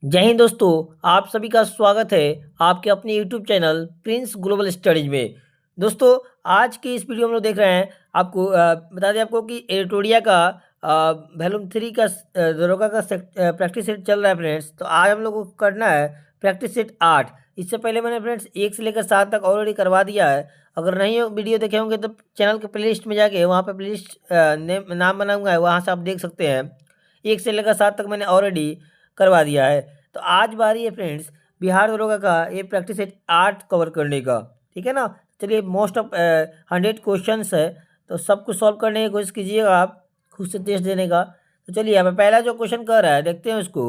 जय हिंद दोस्तों। आप सभी का स्वागत है आपके अपने YouTube channel Prince global studies में। दोस्तों, आज की इस वीडियो में हम लोग देख रहे हैं आपको बता दें आपको कि एडिटोरिया का वॉल्यूम 3 का दरोगा का प्रैक्टिस सेट चल रहा है फ्रेंड्स। तो आज हम लोग को करना है प्रैक्टिस सेट 8। इससे पहले मैंने फ्रेंड्स 1 से लेकर 7 तक ऑलरेडी करवा दिया है। अगर नहीं वीडियो देखे होंगे तो चैनल के प्लेलिस्ट में जाके वहाँ पर प्लेलिस्ट नाम बना हुआ है, वहाँ से आप देख सकते हैं। 1 से लेकर 7 तक मैंने ऑलरेडी करवा दिया है। तो आज बारी है फ्रेंड्स बिहार दरोगा का ये प्रैक्टिस सेट 8 कवर करने का। ठीक है ना। चलिए, मोस्ट ऑफ 100 क्वेश्चंस है, तो सब कुछ सॉल्व करने की कोशिश कीजिएगा आप, खुद से टेस्ट देने का। तो चलिए, यहाँ पे पहला जो क्वेश्चन कर रहा है देखते हैं उसको।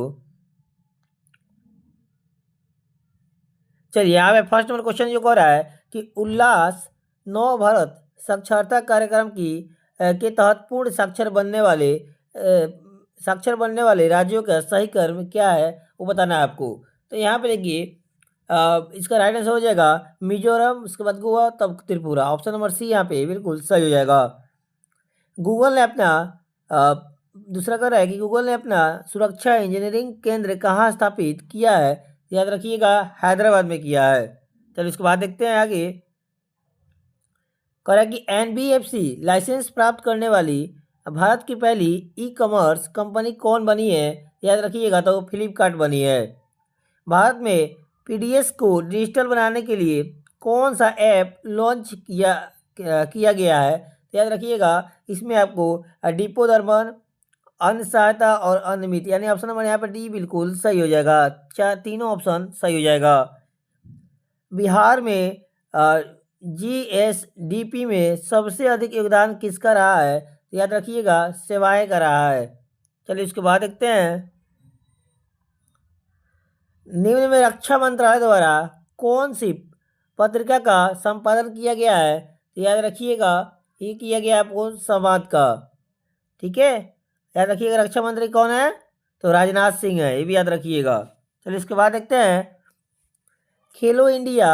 चलिए, यहाँ पे फर्स्ट नंबर क्वेश्चन जो कह रहा है कि उल्लास नव भारत साक्षरता कार्यक्रम के तहत पूर्ण साक्षर बनने वाले राज्यों का सही क्रम क्या है वो बताना है आपको। तो यहाँ पे देखिए, इसका राइट आंसर हो जाएगा मिजोरम, उसके बाद गोवा, तब त्रिपुरा। ऑप्शन नंबर सी यहाँ पे बिल्कुल सही हो जाएगा। गूगल ने अपना दूसरा कर रहा है कि गूगल ने अपना सुरक्षा इंजीनियरिंग केंद्र कहाँ स्थापित किया है। याद रखिएगा, हैदराबाद में किया है। चलो, इसके बाद देखते हैं आगे। कह रहा है कि एनबीएफसी लाइसेंस प्राप्त करने वाली भारत की पहली ई कॉमर्स कंपनी कौन बनी है। याद रखिएगा, तो फ्लिपकार्ट बनी है। भारत में पीडीएस को डिजिटल बनाने के लिए कौन सा ऐप लॉन्च किया गया है। याद रखिएगा, इसमें आपको डिपो दर्पण, अन्न सहायता और अनियमित, यानी ऑप्शन नंबर यहाँ पर डी बिल्कुल सही हो जाएगा। तीनों ऑप्शन सही हो जाएगा। बिहार में जीएसडीपी में सबसे अधिक योगदान किसका रहा है। याद रखिएगा, सेवाएं का रहा है। चलिए, इसके बाद देखते हैं। निम्न में रक्षा मंत्रालय द्वारा कौन सी पत्रिका का संपादन किया गया है। तो याद रखिएगा, ये किया गया आपको संवाद का। ठीक है, याद रखिएगा, रक्षा मंत्री कौन है तो राजनाथ सिंह है, ये भी याद रखिएगा। चलिए, इसके बाद देखते हैं। खेलो इंडिया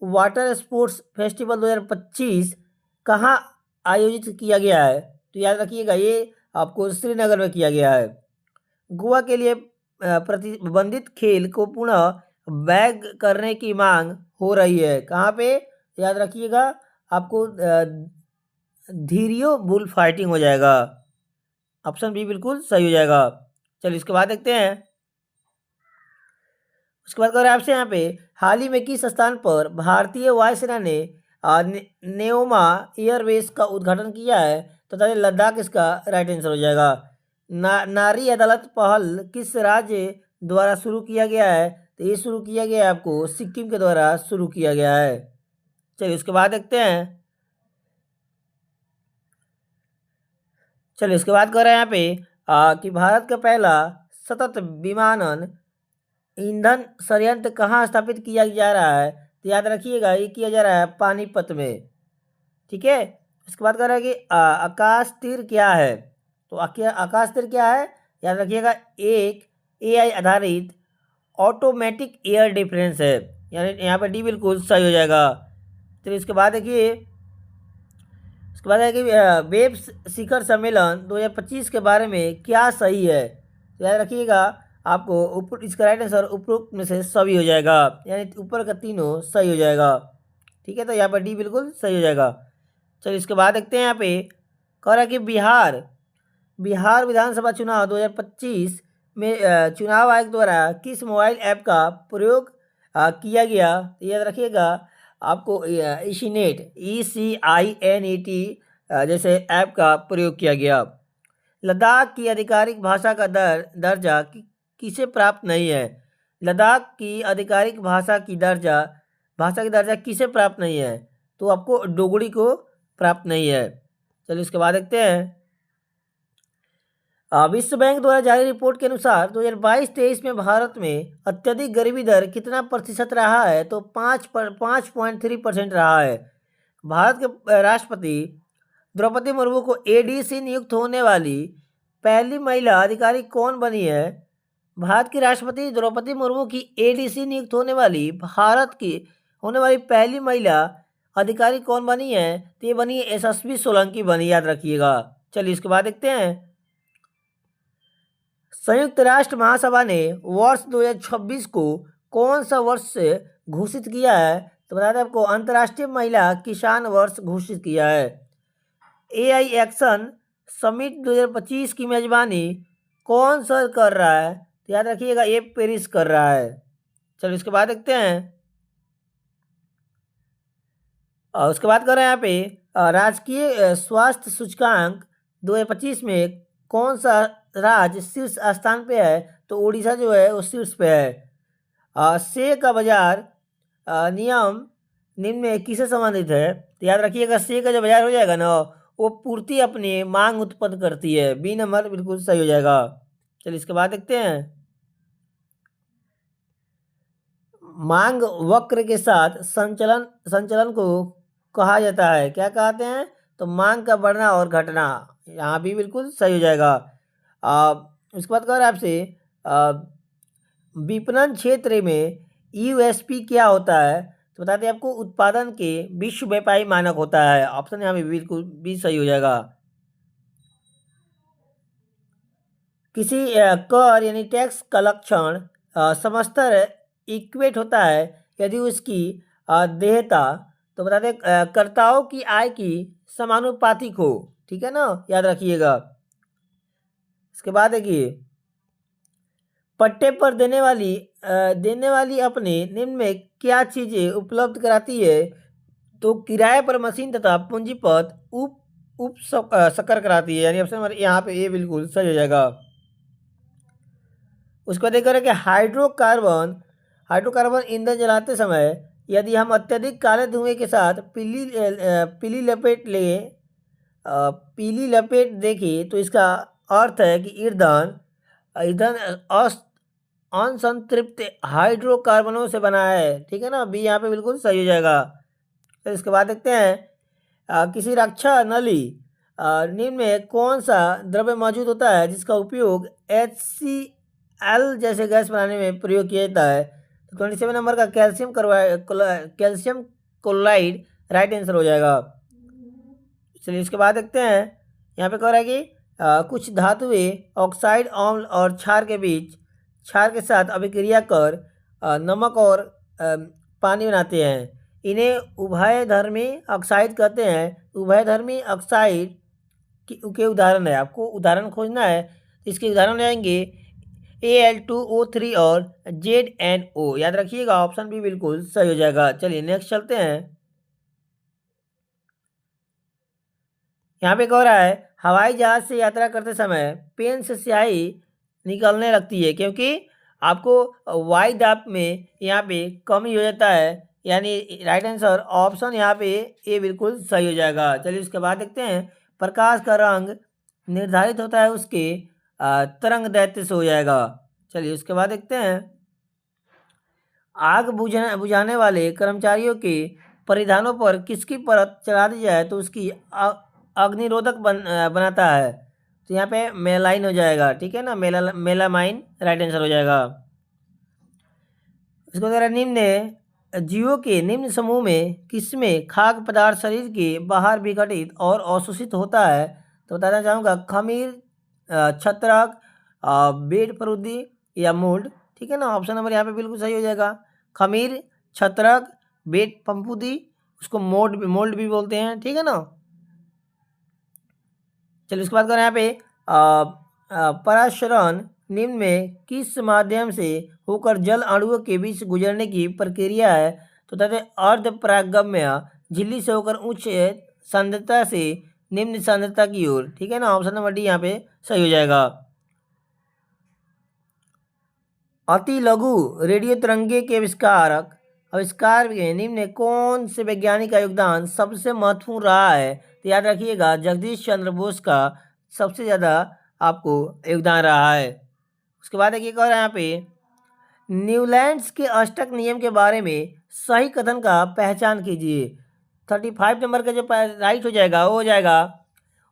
वाटर स्पोर्ट्स फेस्टिवल 2025 कहाँ आयोजित किया गया है। तो याद रखिएगा, ये आपको श्रीनगर में किया गया है। गोवा के लिए प्रतिबंधित खेल को पुनः बैग करने की मांग हो रही है, कहाँ पे। याद रखिएगा, आपको धीरियो बुल फाइटिंग हो जाएगा। ऑप्शन बी बिल्कुल सही हो जाएगा। चलिए, इसके बाद देखते हैं। उसके बाद अगर आपसे यहाँ पे हाल ही में किस स्थान पर भारतीय वायुसेना ने नेओमा एयरबेस का उद्घाटन किया है। तो ताकि लद्दाख इसका राइट आंसर हो जाएगा। नारी अदालत पहल किस राज्य द्वारा शुरू किया गया है। तो ये शुरू किया गया है आपको सिक्किम के द्वारा शुरू किया गया है। चलिए, उसके बाद देखते हैं। चलिए, इसके बाद कह रहे हैं यहाँ पे कि भारत का पहला सतत विमानन ईंधन संयंत्र कहाँ स्थापित किया जा रहा है। तो याद रखिएगा, ये किया जा रहा है पानीपत में। ठीक है, इसके बाद कह रहा है कि आकाश तीर क्या है। तो आकाश तीर क्या है। याद रखिएगा, एक एआई आधारित ऑटोमेटिक एयर डिफेंस है, यानी यहाँ पर डी बिल्कुल सही हो जाएगा। चलिए, इसके बाद देखिए, इसके बाद है कि वेब शिखर सम्मेलन 2025 के बारे में क्या सही है। तो याद रखिएगा, आपको ऊपर इसका राइट आंसर उपरोक्त में से सभी हो जाएगा, यानी ऊपर का तीनों सही हो जाएगा। ठीक है, तो यहाँ पर डी बिल्कुल सही हो जाएगा। चलिए, इसके बाद देखते हैं। यहाँ पे कह रहा है कि बिहार विधानसभा चुनाव 2025 में चुनाव आयोग द्वारा किस मोबाइल ऐप का प्रयोग किया गया। तो याद रखिएगा, आपको ECINET जैसे ऐप का प्रयोग किया गया। लद्दाख की आधिकारिक भाषा का दर्जा किसे प्राप्त नहीं है। लद्दाख की आधिकारिक भाषा की दर्जा किसे प्राप्त नहीं है। तो आपको डोगरी को प्राप्त नहीं है। चलिए, इसके बाद देखते हैं। विश्व बैंक द्वारा जारी रिपोर्ट के अनुसार 2022-23 में भारत में अत्यधिक गरीबी दर कितना प्रतिशत रहा है। तो 5.3% रहा है। भारत के राष्ट्रपति द्रौपदी मुर्मू को एडीसी नियुक्त होने वाली पहली महिला अधिकारी कौन बनी है। भारत की राष्ट्रपति द्रौपदी मुर्मू की एडीसी नियुक्त होने वाली पहली महिला अधिकारी कौन बनी है। तो ये बनी यशस्वी सोलंकी बनी, याद रखिएगा। चलिए, इसके बाद देखते हैं। संयुक्त राष्ट्र महासभा ने वर्ष 2026 को कौन सा वर्ष से घोषित किया है? तो बता दें आपको, अंतर्राष्ट्रीय महिला किसान वर्ष घोषित किया है। AI एक्शन समिट 2025 की मेजबानी कौन सा कर रहा है? तो याद रखिएगा, ये पेरिस कर रहा है। चलो इसके बाद देखते हैं। और उसके बाद कर रहे हैं यहाँ पे राजकीय स्वास्थ्य सूचकांक 2025 में कौन सा राज्य शीर्ष स्थान पे है? तो उड़ीसा जो है वो शीर्ष पे है। सेब का बाजार नियम निम्न में किससे संबंधित है? तो याद रखिएगा, सेब का जो बाजार हो जाएगा ना, वो पूर्ति अपनी मांग उत्पन्न करती है। बी नंबर बिल्कुल सही हो जाएगा। चलिए इसके बाद देखते हैं। मांग वक्र के साथ संचलन को कहा जाता है, क्या कहते हैं? तो मांग का बढ़ना और घटना। यहाँ भी बिल्कुल सही हो जाएगा। उसके बाद कह रहे हैं आपसे, विपणन क्षेत्र में USP क्या होता है? तो बताते हैं आपको, उत्पादन के विश्व व्यापारी मानक होता है। ऑप्शन यहाँ पे बिल्कुल भी सही हो जाएगा। किसी कर यानी टैक्स का लक्षण समस्तर इक्वेट होता है यदि उसकी देयता, तो बता दें, कर्ताओं की आय की समानुपातिक हो। ठीक है ना, याद रखिएगा। इसके बाद देखिए, पट्टे पर देने वाली अपने निम्न में क्या चीजें उपलब्ध कराती है? तो किराए पर मशीन तथा पूंजीपत उप सकर कराती है। यानी ऑप्शन नंबर यहाँ पे ये बिल्कुल सही हो जाएगा। उसके बाद एक कि हाइड्रोकार्बन ईंधन जलाते समय यदि हम अत्यधिक काले धुएं के साथ पीली लपेट देखें तो इसका अर्थ है कि ईंधन असंतृप्त हाइड्रोकार्बनों से बना है। ठीक है ना, बी यहाँ पे बिल्कुल सही हो जाएगा। तो इसके बाद देखते हैं, किसी रक्षा नली निम्न में कौन सा द्रव्य मौजूद होता है जिसका उपयोग HCl जैसे गैस बनाने में प्रयोग किया जाता है? तो 27 नंबर का कैल्शियम क्लोराइड राइट आंसर हो जाएगा। चलिए इसके बाद देखते हैं। यहाँ पे कह रहा है कि कुछ धातुएं ऑक्साइड अम्ल और क्षार के साथ अभिक्रिया कर नमक और पानी बनाते हैं। इन्हें उभयधर्मी ऑक्साइड कहते हैं। उभयधर्मी ऑक्साइड के उदाहरण है, आपको उदाहरण खोजना है। इसके उदाहरण आएंगे Al2O3 और ZNO। याद रखिएगा, ऑप्शन भी बिल्कुल सही हो जाएगा। चलिए नेक्स्ट चलते हैं। यहाँ पे कह रहा है, हवाई जहाज से यात्रा करते समय पेन से स्याही निकलने लगती है क्योंकि आपको वायुदाब में यहाँ पे कमी हो जाता है। यानी राइट आंसर ऑप्शन यहाँ पे ये बिल्कुल सही हो जाएगा। चलिए उसके बाद देखते हैं। प्रकाश का रंग निर्धारित होता है उसके तरंग दैर्ध्य से हो जाएगा। चलिए उसके बाद देखते हैं। आग बुझाने वाले कर्मचारियों के परिधानों पर किसकी परत चढ़ा दी जाए तो उसकी अग्निरोधक बनाता है? तो यहाँ पे मेलाइन हो जाएगा। ठीक है ना, मेलामाइन राइट आंसर हो जाएगा। इसको द्वारा निम्न जीवों के निम्न समूह में किसमें खाद्य पदार्थ शरीर के बाहर विघटित और अवशोषित होता है? तो बताना चाहूँगा, खमीर, छत्रक, बेड फरुदी या मोल्ड। ठीक है ना, ऑप्शन नंबर यहाँ पे बिल्कुल सही हो जाएगा। खमीर, छत्रक, बेड फंफूदी, उसको मोल्ड भी बोलते हैं। ठीक है ना। चलिए उसके बाद करें यहाँ पे पराशरण निम्न में किस माध्यम से होकर जल अणुओं के बीच गुजरने की प्रक्रिया है? तो कहते अर्ध परागम्य झिल्ली से होकर उच्च सांद्रता से निम्न सांद्रता की ओर। ठीक है ना, ऑप्शन नंबर डी यहाँ पे सही हो जाएगा। अति लघु रेडियो तरंगे के आविष्कार में निम्न कौन से वैज्ञानिक का योगदान सबसे महत्वपूर्ण रहा है? तो याद रखिएगा, जगदीश चंद्र बोस का सबसे ज़्यादा आपको योगदान रहा है। उसके बाद एक और यहाँ पे, न्यूलैंड्स के अष्टक नियम के बारे में सही कथन का पहचान कीजिए। 35 नंबर का जो राइट हो जाएगा वो हो जाएगा,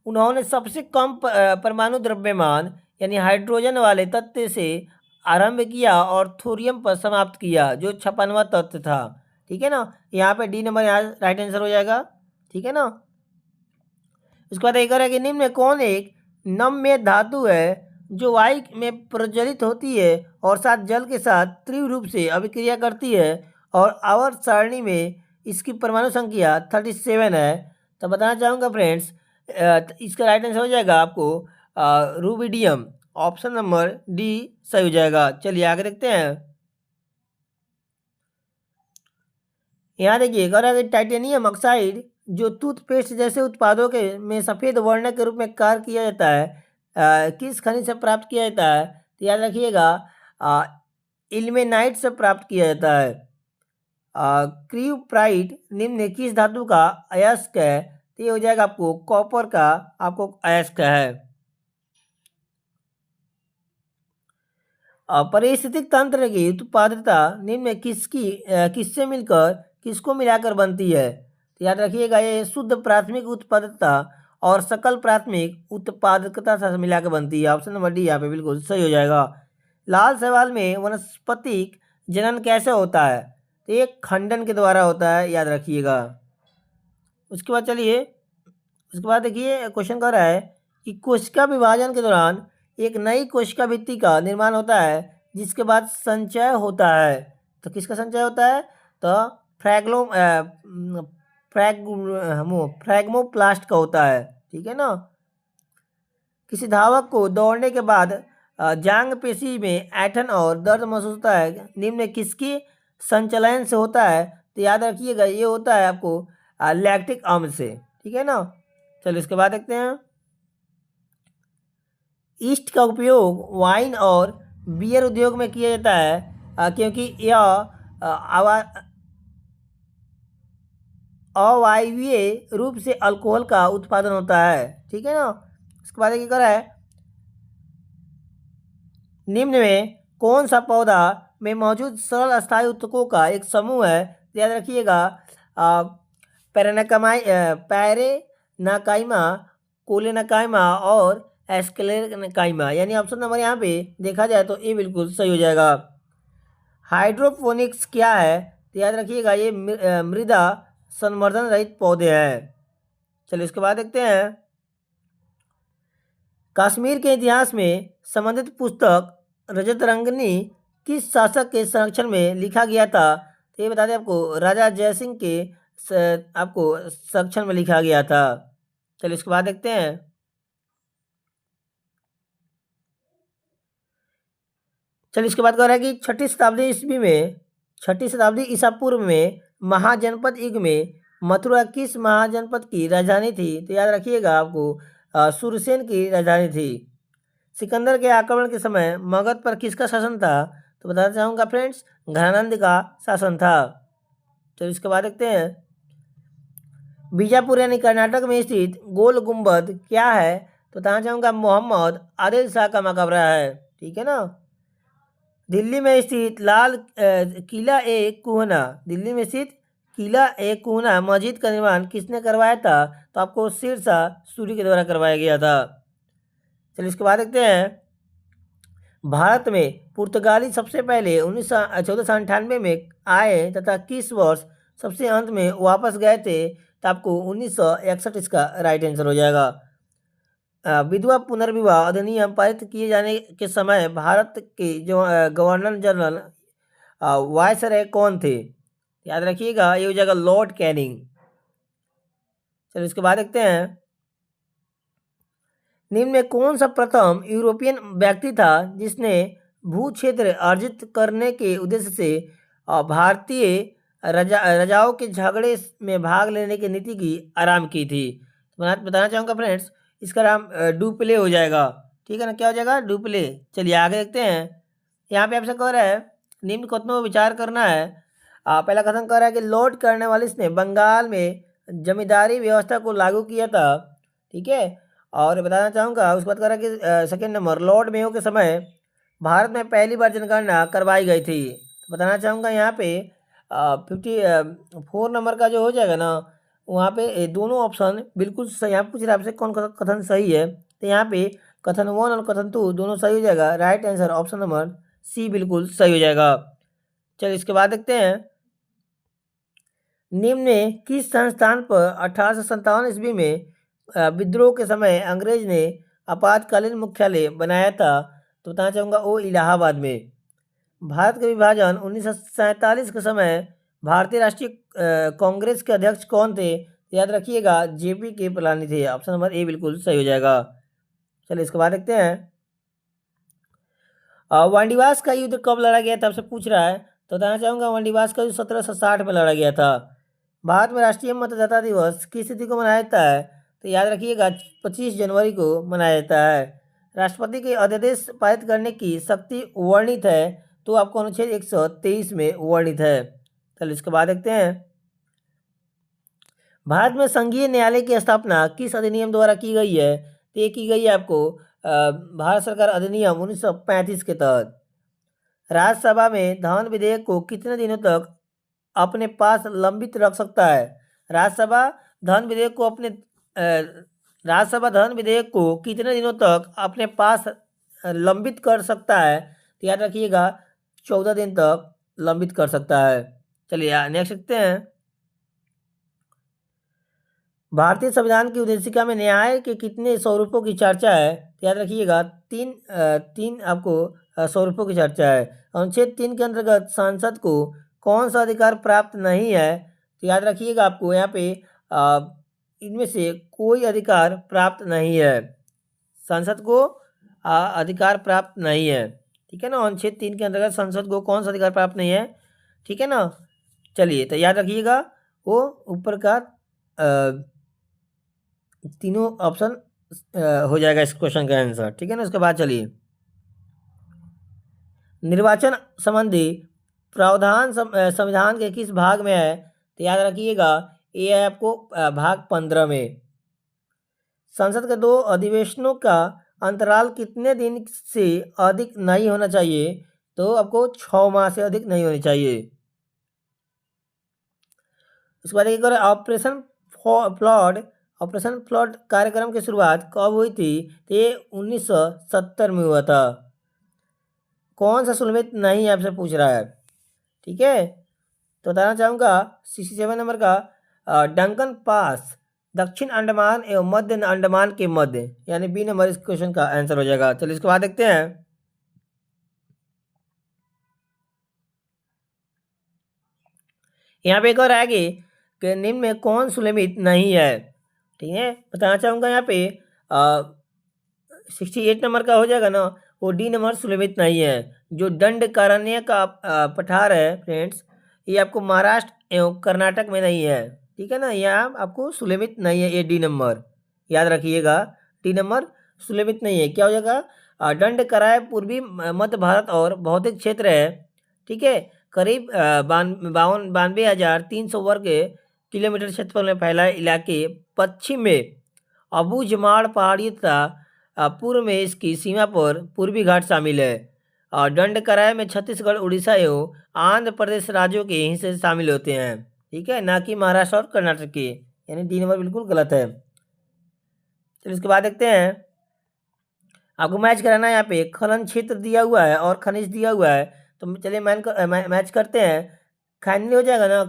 उन्होंने सबसे कम परमाणु द्रव्यमान यानी हाइड्रोजन वाले तत्व से आरंभ किया और थोरियम पर समाप्त किया जो 56वां तत्व था। ठीक है ना, यहाँ पे डी नंबर यहाँ राइट आंसर हो जाएगा। ठीक है ना। उसके बाद एक और है कि निम्न में कौन एक नम्य धातु है जो वायु में प्रज्वलित होती है और साथ जल के साथ तीव्र रूप से अभिक्रिया करती है और आवर्त सारणी में इसकी परमाणु संख्या 37 है। तो बताना चाहूँगा फ्रेंड्स, इसका राइट आंसर हो जाएगा आपको रूबिडियम। ऑप्शन नंबर डी सही हो जाएगा। चलिए आगे देखते हैं। यहाँ देखिए, कह रहा है कि टाइटेनियम ऑक्साइड जो टूथपेस्ट जैसे उत्पादों के में सफ़ेद वर्ण के रूप में कार्य किया जाता है, किस खनिज से प्राप्त किया जाता है? तो याद रखिएगा, इल्मेनाइट से प्राप्त किया जाता है। क्रियोप्राइट निम्न किस धातु का अयस्क है? तो ये हो जाएगा आपको कॉपर का आपको अयस्क है। पारिस्थितिक तंत्र की उत्पादकता निम्न में किससे मिलकर किसको मिलाकर बनती है? तो याद रखिएगा, ये शुद्ध प्राथमिक उत्पादकता और सकल प्राथमिक उत्पादकता से मिलाकर बनती है। ऑप्शन नंबर डी यहाँ पे बिल्कुल सही हो जाएगा। लाल सवाल में वनस्पतिक जनन कैसे होता है? तो ये खंडन के द्वारा होता है, याद रखिएगा। उसके बाद चलिए, उसके बाद देखिए क्वेश्चन कर रहा है कि कोशिका विभाजन के दौरान एक नई कोशिका भित्ति का निर्माण होता है जिसके बाद संचय होता है। तो किसका संचय होता है? तो फ्रैग्मोप्लास्ट का होता है। ठीक है ना। किसी धावक को दौड़ने के बाद जांग पेशी में ऐंठन और दर्द महसूस होता है, निम्न में किसकी संचलन से होता है? तो याद रखिएगा, ये होता है आपको लैक्टिक अम्ल से। ठीक है ना। चलिए इसके बाद देखते हैं। ईस्ट का उपयोग वाइन और बियर उद्योग में किया जाता है क्योंकि यह अवायवीय रूप से अल्कोहल का उत्पादन होता है। ठीक है ना। इसके बाद क्या करा है, निम्न में कौन सा पौधा में मौजूद सरल अस्थायी उत्तकों का एक समूह है? याद रखिएगा, पैरेनाकाइमा, कोलेनाकाइमा और एस्क्लेनाकाइमा। यानी ऑप्शन नंबर यहाँ पे देखा जाए तो ये बिल्कुल सही हो जाएगा। हाइड्रोपोनिक्स क्या है? तो याद रखिएगा, ये मृदा संवर्धन रहित पौधे हैं। चलिए इसके बाद देखते हैं। कश्मीर के इतिहास में संबंधित पुस्तक रजतरंगिनी किस शासक के संरक्षण में लिखा गया था? तो ये बता दें आपको, राजा जयसिंह के आपको संरक्षण में लिखा गया था। चलिए इसके बाद देखते हैं। चलिए इसके बाद कह रहा है कि छठी शताब्दी ईसा पूर्व में महाजनपद युग में मथुरा किस महाजनपद की राजधानी थी? तो याद रखिएगा, आपको सूरसेन की राजधानी थी। सिकंदर के आक्रमण के समय मगध पर किसका शासन था? तो बताना चाहूँगा फ्रेंड्स, घनानंद का शासन था। चलिए इसके बाद देखते हैं। बीजापुर यानी कर्नाटक में स्थित गोल गुंबद क्या है? तो बताना चाहूँगा, मोहम्मद आदिल शाह का मकबरा है। ठीक है ना। दिल्ली में स्थित किला ए कुहना, दिल्ली में स्थित किला ए कुहना मस्जिद का निर्माण किसने करवाया था? तो आपको शेरशाह सूरी के द्वारा करवाया गया था। चलिए इसके बाद देखते हैं। भारत में पुर्तगाली सबसे पहले 1498 में आए तथा किस वर्ष सबसे अंत में वापस गए थे? तो आपको 1961 इसका राइट आंसर हो जाएगा। विधवा पुनर्विवाह अधिनियम पारित किए जाने के समय भारत के जो गवर्नर जनरल वायसराय कौन थे? याद रखिएगा, ये हो जाएगा लॉर्ड कैनिंग। चलिए इसके बाद देखते हैं। निम्न में कौन सा प्रथम यूरोपियन व्यक्ति था जिसने भू क्षेत्र अर्जित करने के उद्देश्य से भारतीय राजाओं के झगड़े में भाग लेने की नीति की आरंभ की थी? बताना चाहूँगा फ्रेंड्स, इसका नाम डुप्ले हो जाएगा। ठीक है ना। क्या हो जाएगा? डुप्ले। चलिए आगे देखते हैं। यहाँ पे आपसे कह रहा है निम्न कथनों पर विचार करना है। पहला कथन कह रहा है कि लॉर्ड कॉर्नवालिस ने बंगाल में जमींदारी व्यवस्था को लागू किया था। ठीक है। और बताना चाहूँगा, उसके बाद कह रहा है कि सेकेंड नंबर, लॉर्ड मेयो के समय भारत में पहली बार जनगणना करवाई गई थी। तो बताना चाहूँगा यहाँ पे 54 नंबर का जो हो जाएगा ना, वहाँ पे दोनों ऑप्शन बिल्कुल सही। यहाँ पूछ रहा है आपसे कौन कथन सही है, तो यहाँ पे कथन 1 और कथन 2 दोनों सही हो जाएगा। Right answer option number C बिल्कुल सही हो जाएगा। चलिए इसके बाद देखते हैं। निम्न में किस संस्थान पर 1857 ईस्वी में विद्रोह के समय अंग्रेज ने आपातकालीन मुख्यालय बनाया था? तो बताना चाहूँगा वो इलाहाबाद में। भारत का विभाजन 1947 के समय भारतीय राष्ट्रीय कांग्रेस के अध्यक्ष कौन थे? याद रखिएगा जेपी के पलानी थे। ऑप्शन नंबर ए बिल्कुल सही हो जाएगा। चलिए इसके बाद देखते हैं वांडीवास का युद्ध कब लड़ा गया था? आपसे पूछ रहा है तो बताना चाहूँगा वांडीवास का युद्ध 1760 में लड़ा गया था। भारत में राष्ट्रीय मतदाता दिवस किस तिथि को मनाया जाता है? तो याद रखिएगा 25 जनवरी को मनाया जाता है। राष्ट्रपति के अध्यादेश पारित करने की शक्ति वर्णित है? तो आपको अनुच्छेद 123 में वर्णित है। चलिए इसके बाद देखते हैं भारत में संघीय न्यायालय की स्थापना किस अधिनियम द्वारा की गई है? तो ये की गई है आपको भारत सरकार अधिनियम 1935 के तहत। राज्यसभा में धन विधेयक को कितने दिनों तक अपने पास लंबित रख सकता है? राज्यसभा धन विधेयक को राज्यसभा धन विधेयक को कितने दिनों तक अपने पास लंबित कर सकता है? तो याद रखिएगा 14 दिन तक लंबित कर सकता है। चलिए नेक्स्ट देखते हैं भारतीय संविधान की उद्देशिका में न्याय के कितने स्वरूपों की चर्चा है? याद रखिएगा तीन आपको स्वरूपों की चर्चा है। अनुच्छेद 3 के अंतर्गत सांसद को कौन सा अधिकार प्राप्त नहीं है? तो याद रखिएगा आपको यहाँ पे इनमें से कोई अधिकार प्राप्त नहीं है। संसद को अधिकार प्राप्त नहीं है, ठीक है ना। अनुच्छेद 3 के अंतर्गत संसद को कौन सा अधिकार प्राप्त नहीं है, ठीक है ना। चलिए तो याद रखिएगा वो ऊपर का तीनों ऑप्शन हो जाएगा इस क्वेश्चन का आंसर, ठीक है ना। उसके बाद चलिए निर्वाचन संबंधी प्रावधान संविधान के किस भाग में है? तो याद रखिएगा ये है आपको भाग 15 में। संसद के 2 अधिवेशनों का अंतराल कितने दिन से अधिक नहीं होना चाहिए? तो आपको 6 माह से अधिक नहीं होनी चाहिए। उसके बाद एक और ऑपरेशन फ्लड कार्यक्रम की शुरुआत कब हुई थी? तो ये 1970 में हुआ था। कौन सा सुलमित नहीं आपसे पूछ रहा है, ठीक है। तो बताना चाहूँगा 67 नंबर का डंकन पास दक्षिण अंडमान एवं मध्य अंडमान के मध्य, यानी बी नंबर इस क्वेश्चन का आंसर हो जाएगा। चलिए इसके बाद देखते हैं यहाँ पे एक और आएगी कि निम्न में कौन सुलमित नहीं है, ठीक है। बताना चाहूँगा यहाँ पे 68 नंबर का हो जाएगा ना, वो डी नंबर सुलमित नहीं है। जो दंडकारण्य का पठार है फ्रेंड्स, ये आपको महाराष्ट्र एवं कर्नाटक में नहीं है, ठीक है ना। यहाँ आपको सुलमित नहीं है, ये डी नंबर याद रखिएगा, डी नंबर सुलमित नहीं है। क्या हो जाएगा दंडकाराय पूर्वी मध्य भारत और भौतिक क्षेत्र है, ठीक है। करीब 92,300 वर्ग किलोमीटर क्षेत्रफल में फैला इलाके पश्चिम में अबूझमाड़ पहाड़ी तथा पूर्व में इसकी सीमा पर पूर्वी घाट शामिल है। और दंडकाराय में छत्तीसगढ़, उड़ीसा एवं आंध्र प्रदेश राज्यों के हिस्से शामिल होते हैं, ठीक है, ना कि महाराष्ट्र और कर्नाटक के, यानी डी नंबर बिल्कुल गलत है। चलिए इसके बाद देखते हैं आपको मैच कराना है। यहाँ पे खनन क्षेत्र दिया हुआ है और खनिज दिया हुआ है, तो चलिए मैच करते हैं। खैनी हो जाएगा ना,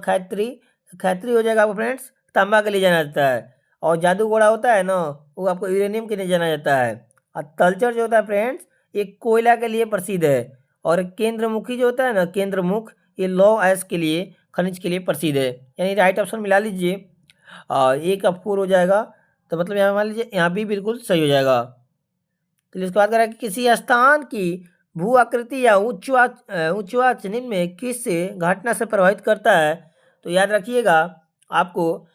खैत्री हो जाएगा आपको फ्रेंड्स, तांबा के लिए जाना जाता है। और जादू घोड़ा होता है ना, वो आपको यूरेनियम के लिए जाना जाता है। और तलचर जो होता है फ्रेंड्स, ये कोयला के लिए प्रसिद्ध है। और केंद्रमुखी जो होता है ना, केंद्रमुख, ये लौह अयस्क के लिए, खनिज के लिए प्रसिद्ध है। यानी राइट ऑप्शन मिला लीजिए, ए का 4 हो जाएगा, तो मतलब यहाँ मान लीजिए यहाँ भी बिल्कुल सही हो जाएगा। तो इसके बाद करें कि किसी स्थान की भू आकृति या उच्चवाच निम्न में किस घटना से प्रभावित करता है? तो याद रखिएगा आपको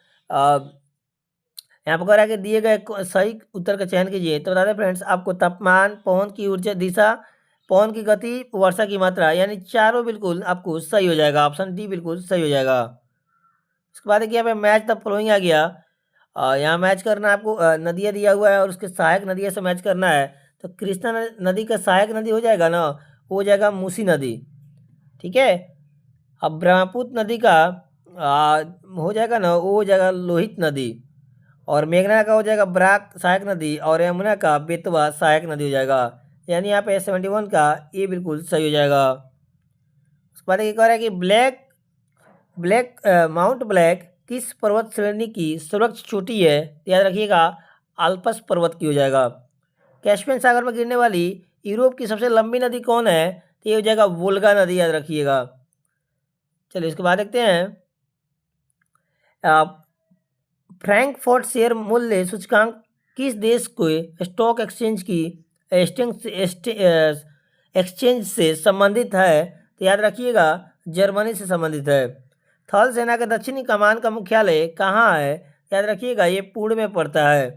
यहाँ पर कह रहा है कि दिए गए सही उत्तर का चयन कीजिए। तो बता दें फ्रेंड्स आपको तापमान, पवन की ऊर्जा, दिशा, पवन की गति, वर्षा की मात्रा, यानी चारों बिल्कुल आपको सही हो जाएगा। ऑप्शन डी बिल्कुल सही हो जाएगा। उसके बाद देखिए यहाँ पे मैच द फॉलोइंग आ गया। यहाँ मैच करना है आपको, नदियाँ दिया हुआ है और उसके सहायक नदियों से मैच करना है। तो कृष्णा नदी का सहायक नदी हो जाएगा ना, वो हो जाएगा मूसी नदी, ठीक है। अब ब्रह्मपुत्र नदी का हो जाएगा ना, वो हो जाएगा लोहित नदी। और मेघना का हो जाएगा बराक सहायक नदी, और यमुना का बेतवा सहायक नदी हो जाएगा। यानी यहाँ पे 71 का ये बिल्कुल सही हो जाएगा। उसके बाद ये कह रहा है कि माउंट ब्लैक किस पर्वत श्रेणी की सर्वोच्च चोटी है? याद रखिएगा अल्पस पर्वत की हो जाएगा। कैस्पियन सागर में गिरने वाली यूरोप की सबसे लंबी नदी कौन है? तो ये हो जाएगा वोल्गा नदी, याद रखिएगा। चलिए इसके बाद देखते हैं, फ्रैंकफर्ट शेयर मूल्य सूचकांक किस देश के स्टॉक एक्सचेंज से संबंधित है? तो याद रखिएगा जर्मनी से संबंधित है। थल सेना के दक्षिणी कमान का मुख्यालय कहाँ है? याद रखिएगा ये पुणे में पड़ता है,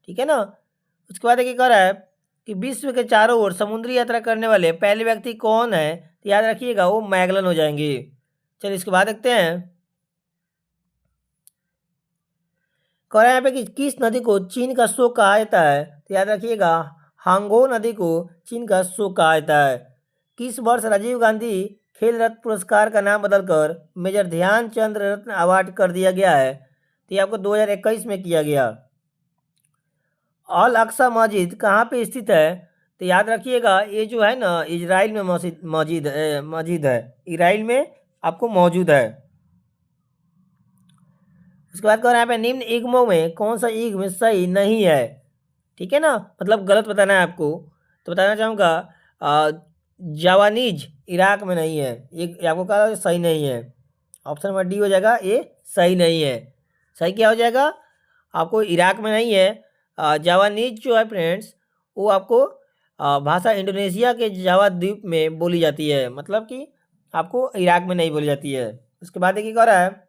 ठीक है ना। उसके बाद एक कह रहा है कि विश्व के चारों ओर समुद्री यात्रा करने वाले पहले व्यक्ति कौन है? तो याद रखिएगा वो मैगलन हो जाएंगे। चलिए इसके बाद देखते हैं, कह रहा है यहाँ पे कि किस नदी को चीन का शोक कहा जाता है? तो याद रखिएगा हांगो नदी को चीन का शोक कहा जाता है। किस वर्ष राजीव गांधी खेल रत्न पुरस्कार का नाम बदलकर मेजर ध्यानचंद रत्न अवार्ड कर दिया गया है? तो ये आपको 2021 में किया गया। अल अक्सा मस्जिद कहाँ पे स्थित है? तो याद रखिएगा ये जो है ना इजराइल में मस्जिद है, इजराइल में आपको मौजूद है। उसके बाद कह रहा है यहाँ पे निम्न इग्मों में कौन सा इग्म सही नहीं है? ठीक है ना, मतलब गलत बताना है आपको। तो बताना चाहूँगा जावानीज इराक में नहीं है, ये आपको कहा सही नहीं है। ऑप्शन नंबर डी हो जाएगा, ये सही नहीं है। सही क्या हो जाएगा? आपको इराक में नहीं है। जावानीज जो है फ्रेंड्स वो आपको भाषा इंडोनेशिया के जावा द्वीप में बोली जाती है, मतलब कि आपको इराक में नहीं बोली जाती है। उसके बाद देखिए कह रहा है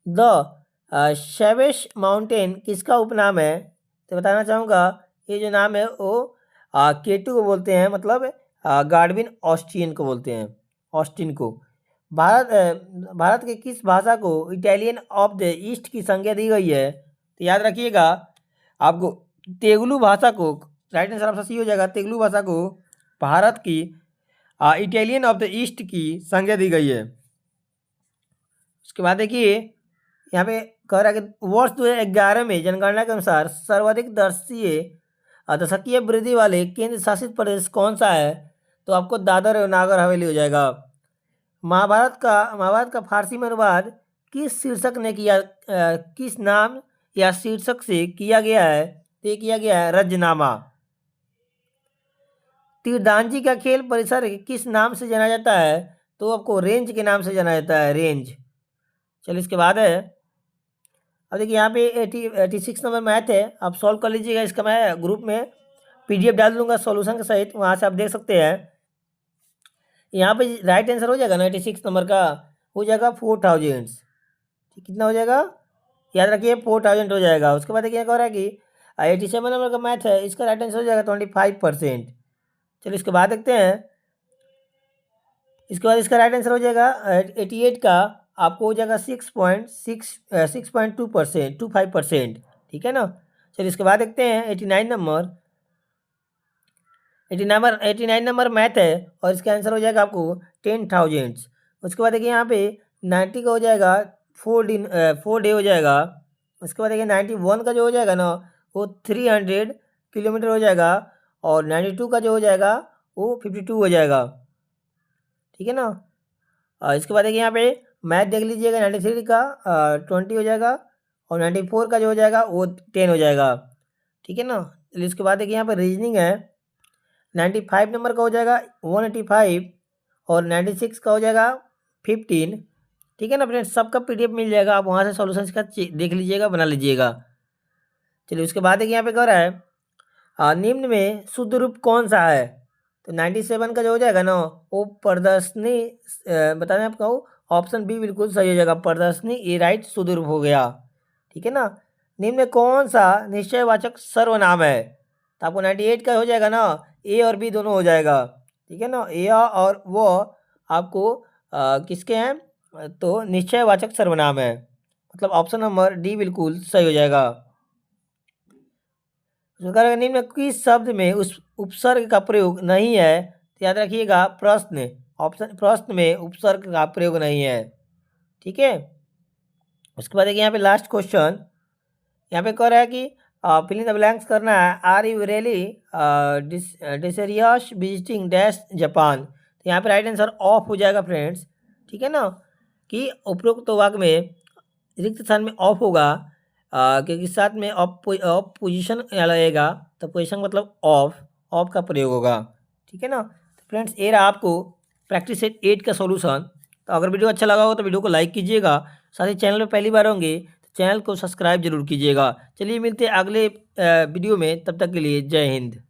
द शेवेश माउंटेन किसका उपनाम है? तो बताना चाहूँगा ये जो नाम है वो केटू को बोलते हैं, मतलब गार्डविन ऑस्टिन को बोलते हैं, ऑस्टिन को। भारत के किस भाषा को इटालियन ऑफ द ईस्ट की संज्ञा दी गई है? तो याद रखिएगा आपको तेलुगु भाषा को, राइट आंसर आपका सी हो जाएगा, तेलुगु भाषा को भारत की इटालियन ऑफ द ईस्ट की संज्ञा दी गई है। उसके बाद देखिए यहाँ पे कह रहा है कि वर्ष 2011 में जनगणना के अनुसार सर्वाधिक दशकीय वृद्धि वाले केंद्र शासित प्रदेश कौन सा है? तो आपको दादर और नागर हवेली हो जाएगा। महाभारत का फारसी में अनुवाद किस शीर्षक ने किया, किस नाम या शीर्षक से किया गया है? तो ये किया गया है रजनामा। तीरंदाजी का खेल परिसर किस नाम से जाना जाता है? तो आपको रेंज के नाम से जाना जाता है, रेंज। चलिए इसके बाद है, अब देखिए यहाँ पे 86 नंबर मैथ है, आप सॉल्व कर लीजिएगा। इसका मैं ग्रुप में PDF डाल दूंगा सॉल्यूशन के सहित, वहाँ से आप देख सकते हैं। यहाँ पे राइट आंसर हो जाएगा 96 नंबर का, हो जाएगा 4000। कितना हो जाएगा? याद रखिए 4000 हो जाएगा। उसके बाद देखिए कह रहा है कि 87 नंबर का मैथ है, इसका राइट आंसर हो जाएगा 25%। चलिए इसके बाद देखते हैं, इसके बाद इसका राइट आंसर हो जाएगा 88 का आपको हो जाएगा 6.25%, ठीक है ना। चलिए इसके बाद देखते हैं 89 नंबर मैथ है और इसका आंसर हो जाएगा आपको 10,000। उसके बाद देखिए यहाँ पे 90 का हो जाएगा 4 डे हो जाएगा। उसके बाद देखिए 91 का जो हो जाएगा ना वो 300 किलोमीटर हो जाएगा, और 92 का जो हो जाएगा वो 52 हो जाएगा, ठीक है ना। इसके बाद देखिए यहाँ पे मैथ देख लीजिएगा, 93 का 20 हो जाएगा, और 94 का जो हो जाएगा वो 10 हो जाएगा, ठीक है ना। चलिए इसके बाद देखिए यहाँ पे रीजनिंग है, 95 नंबर का हो जाएगा 185, और 96 का हो जाएगा 15, ठीक है ना फ्रेंड्स। सबका PDF मिल जाएगा, आप वहाँ से सॉल्यूशन का देख लीजिएगा, बना लीजिएगा। चलिए उसके बाद देखिए यहाँ पे कह रहा है निम्न में शुद्ध रूप कौन सा है? तो 97 का जो हो जाएगा ना वो प्रदर्शनी, बताने आपका ऑप्शन बी बिल्कुल सही हो जाएगा, प्रदर्शनी, ये राइट शुद्ध रूप हो गया, ठीक है ना। निम्न में कौन सा निश्चयवाचक सर्वनाम है? तो आपको 98 का हो जाएगा ना, ए और बी दोनों हो जाएगा, ठीक है ना। ए और वो आपको किसके हैं? तो निश्चयवाचक सर्वनाम है, मतलब ऑप्शन नंबर डी बिल्कुल सही हो जाएगा। निम्न में किस शब्द में उस उपसर्ग का प्रयोग नहीं है? तो याद रखिएगा प्रश्न, ऑप्शन प्रश्न में उपसर्ग का प्रयोग नहीं है, ठीक है। उसके बाद देखिए यहाँ पे लास्ट क्वेश्चन, यहाँ पे कह रहा है कि फिल इन द ब्लैंक्स करना है। Are you really serious visiting dash Japan? तो यहाँ पे राइट आंसर ऑफ हो जाएगा फ्रेंड्स, ठीक है ना, कि उपरोक्त वाक्य में रिक्त स्थान में ऑफ होगा। क्योंकि साथ में ऑफ पोजीशन लगेगा, तो पोजीशन मतलब ऑफ का प्रयोग होगा। ठीक है ना। तो फ्रेंड्स, ये रहा आपको प्रैक्टिस सेट 8 का सॉल्यूशन। तो अगर वीडियो अच्छा लगा हो तो वीडियो को लाइक कीजिएगा, साथ ही चैनल में पहली बार होंगे तो चैनल को सब्सक्राइब जरूर कीजिएगा। चलिए मिलते हैं अगले वीडियो में, तब तक के लिए जय हिंद।